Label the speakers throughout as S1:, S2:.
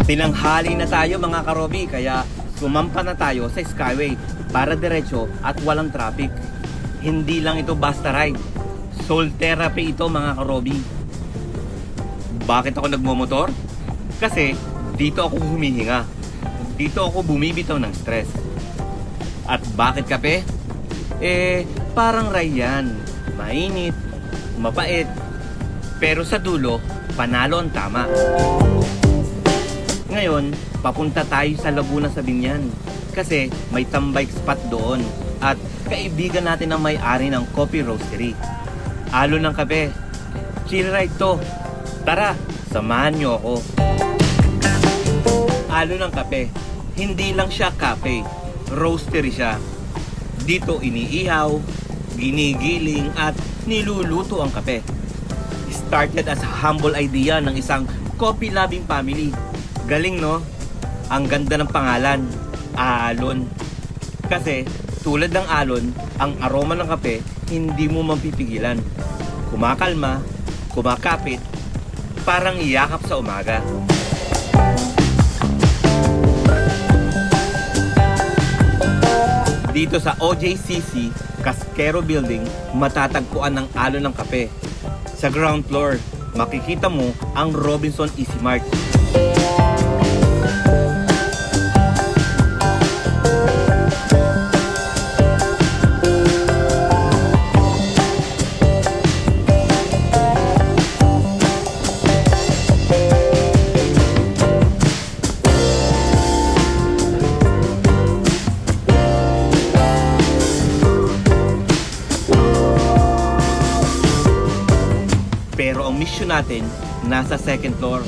S1: Tinanghali na tayo mga karobi, kaya sumampa na tayo sa Skyway para diretso at walang traffic. Hindi lang ito basta ride, soul therapy ito mga karobi. Bakit ako nagmomotor? Kasi dito ako humihinga, dito ako bumibitaw ng stress. At bakit kape? Parang Ryan, mainit, mapait, pero sa dulo, panalo ang tama. Ngayon, papunta tayo sa Laguna sa Binyan kasi may tambay spot doon at kaibigan natin ang may-ari ng coffee roastery. Alon ng kape. Chill ride to. Tara, samahan nyo ako. Alon ng kape. Hindi lang siya cafe. Roastery siya. Dito iniihaw, ginigiling at niluluto ang kape. Started as a humble idea ng isang coffee-loving family. Galing no? Ang ganda ng pangalan, Alon. Kasi tulad ng alon, ang aroma ng kape hindi mo mapipigilan. Kumakalma, kumakapit, parang iyakap sa umaga. Dito sa OJCC, Casquero Building, matatagpuan ng alon ng kape. Sa ground floor, makikita mo ang Robinson Easy Mart. Pero ang mission natin, nasa second floor.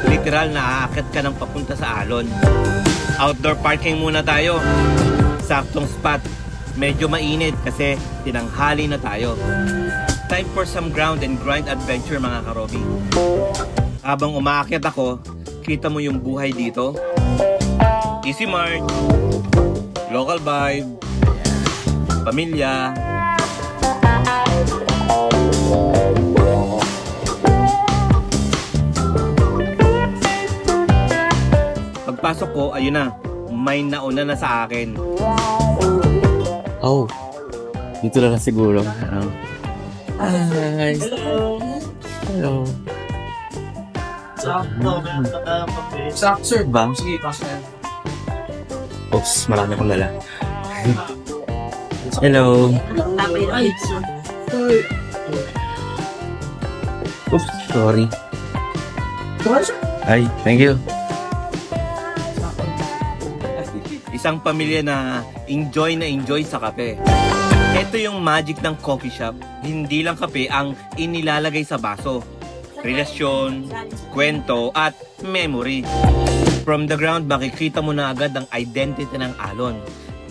S1: Literal na aakyat ka ng papunta sa alon. Outdoor parking muna tayo. Saktong spot. Medyo mainit kasi tinanghali na tayo. Time for some ground and grind adventure mga karobi. Habang umaakyat ako, kita mo yung buhay dito. Easy Mart, local vibe, pamilya. Pagpasok ko, ayun na, may nauna na sa akin.
S2: Oh, dito lang siguro. Hi. Hello.
S3: Sir,
S2: Ba?
S3: sige, pass na yan.
S2: Oops, marami akong lala. Hello.
S3: Ay,
S2: Oops, sorry.
S3: sir.
S2: Ay, thank you.
S1: Isang pamilya na enjoy sa kape. Ito yung magic ng coffee shop. Hindi lang kape ang inilalagay sa baso. Relasyon, kwento at memory. From the ground, makikita mo na agad ang identity ng alon.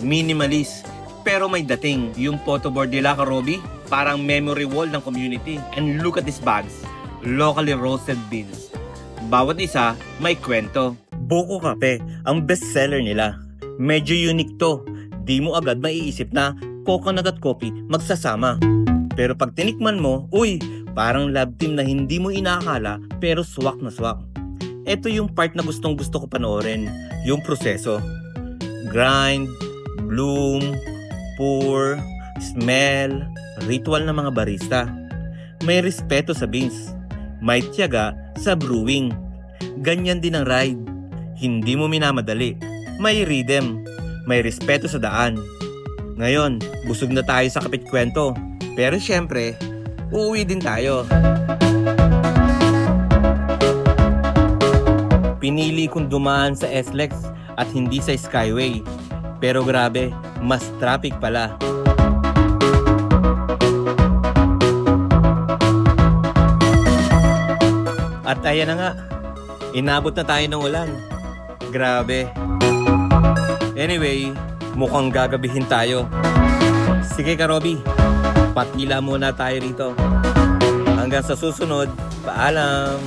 S1: Minimalist, pero may dating. Yung photo board nila, karobi, parang memory wall ng community. And look at these bags. Locally roasted beans. Bawat isa may kwento. Boko Kape, ang bestseller nila. Medyo unique to. Di mo agad maiisip na coconut at coffee magsasama. Pero pag tinikman mo, uy, parang love team na hindi mo inaakala pero swak na swak. Ito yung part na gustong gusto ko panoorin. Yung proseso. Grind, bloom, pour, smell, ritual ng mga barista. May respeto sa beans. May tiyaga sa brewing. Ganyan din ang ride. Hindi mo minamadali. May rhythm. May respeto sa daan. Ngayon, busog na tayo sa kapit kwento. Pero syempre, uuwi din tayo. Pinili kong dumaan sa SLEX at hindi sa Skyway. Pero grabe, mas traffic pala. At ayan na nga, inabot na tayo ng ulan. Grabe. Anyway, mukhang gagabihin tayo. Sige karobi, patila muna tayo rito. Hanggang sa susunod, paalam!